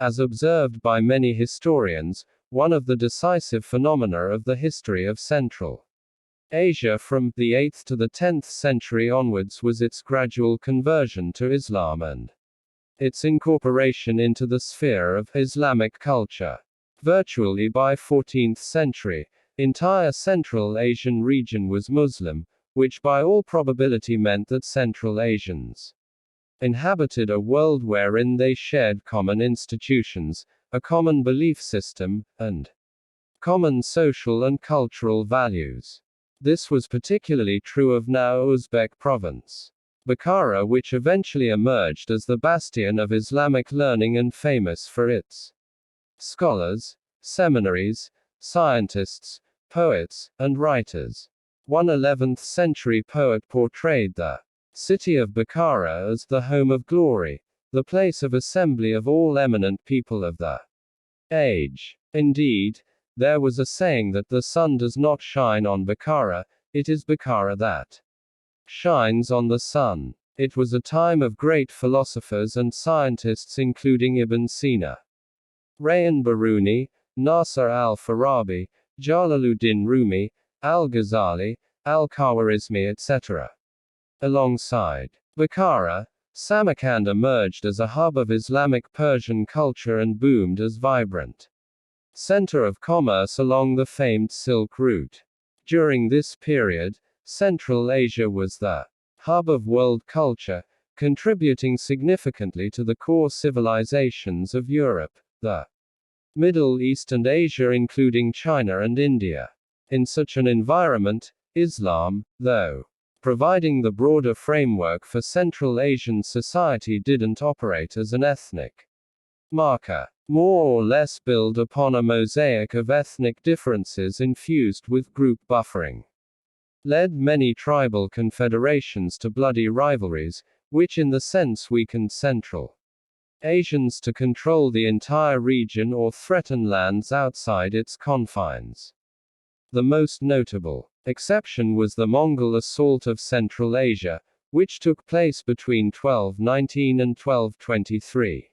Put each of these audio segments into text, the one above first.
as observed by many historians, one of the decisive phenomena of the history of Central Asia from the 8th to the 10th century onwards was its gradual conversion to Islam and its incorporation into the sphere of Islamic culture. Virtually by 14th century, entire Central Asian region was Muslim, which by all probability meant that Central Asians inhabited a world wherein they shared common institutions, a common belief system, and common social and cultural values. This was particularly true of now Uzbek province, Bukhara, which eventually emerged as the bastion of Islamic learning and famous for its scholars, seminaries, scientists, poets, and writers. One 11th century poet portrayed the city of Bukhara as the home of glory, the place of assembly of all eminent people of the age. Indeed, there was a saying that the sun does not shine on Bukhara, it is Bukhara that shines on the sun. It was a time of great philosophers and scientists including Ibn Sina, Al-Biruni, Nasser Al-Farabi, Jalaluddin Rumi, Al-Ghazali, Al-Khwarizmi etc. Alongside Bukhara, Samarkand emerged as a hub of Islamic Persian culture and boomed as vibrant center of commerce along the famed Silk Route. During this period, Central Asia was the hub of world culture, contributing significantly to the core civilizations of Europe, the Middle East and Asia including China and India. In such an environment, Islam, though providing the broader framework for Central Asian society, didn't operate as an ethnic marker. More or less build upon a mosaic of ethnic differences infused with group buffering. Led many tribal confederations to bloody rivalries, which in the sense weakened Central Asians to control the entire region or threaten lands outside its confines. The most notable exception was the Mongol assault of Central Asia, which took place between 1219 and 1223.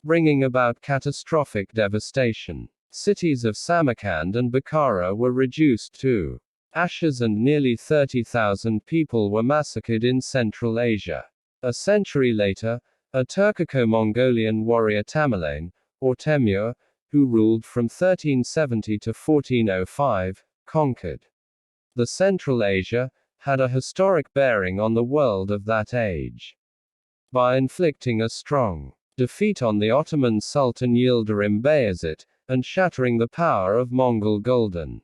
Bringing about catastrophic devastation. Cities of Samarkand and Bukhara were reduced to ashes and nearly 30,000 people were massacred in Central Asia. A century later, a Turkico-Mongolian warrior Tamerlane, or Temur, who ruled from 1370 to 1405, conquered the Central Asia, had a historic bearing on the world of that age. By inflicting a strong defeat on the Ottoman Sultan Yildirim Bayezid, and shattering the power of Mongol Golden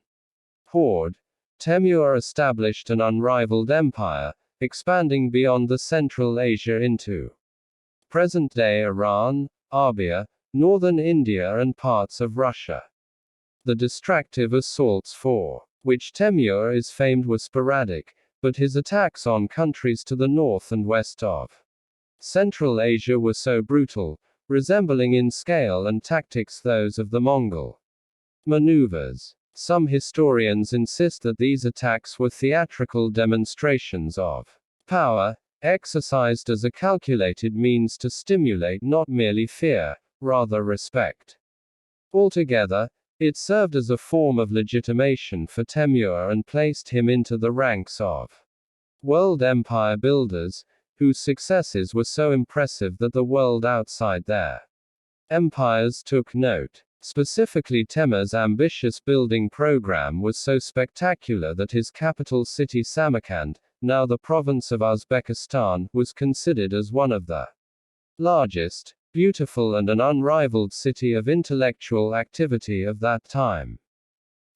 Horde, Temur established an unrivaled empire, expanding beyond the Central Asia into present-day Iran, Arabia, northern India and parts of Russia. The destructive assaults for which Temur is famed were sporadic, but his attacks on countries to the north and west of Central Asia were so brutal, resembling in scale and tactics those of the Mongol maneuvers. Some historians insist that these attacks were theatrical demonstrations of power, exercised as a calculated means to stimulate not merely fear, rather respect. Altogether, it served as a form of legitimation for Temur and placed him into the ranks of world empire builders, whose successes were so impressive that the world outside their empires took note. Specifically, Temur's ambitious building program was so spectacular that his capital city Samarkand, now the province of Uzbekistan, was considered as one of the largest, beautiful and an unrivaled city of intellectual activity of that time.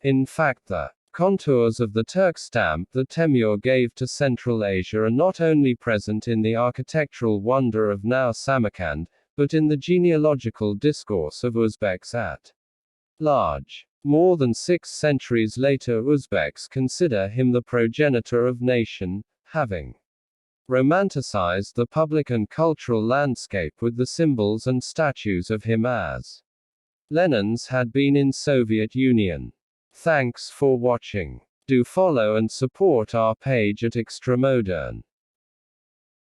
In fact, the contours of the Turk stamp that Temur gave to Central Asia are not only present in the architectural wonder of now Samarkand, but in the genealogical discourse of Uzbeks at large. More than 6 centuries later, Uzbeks consider him the progenitor of nation, having romanticized the public and cultural landscape with the symbols and statues of him as Lenin's had been in Soviet Union. Thanks for watching. Do follow and support our page at Extramodern.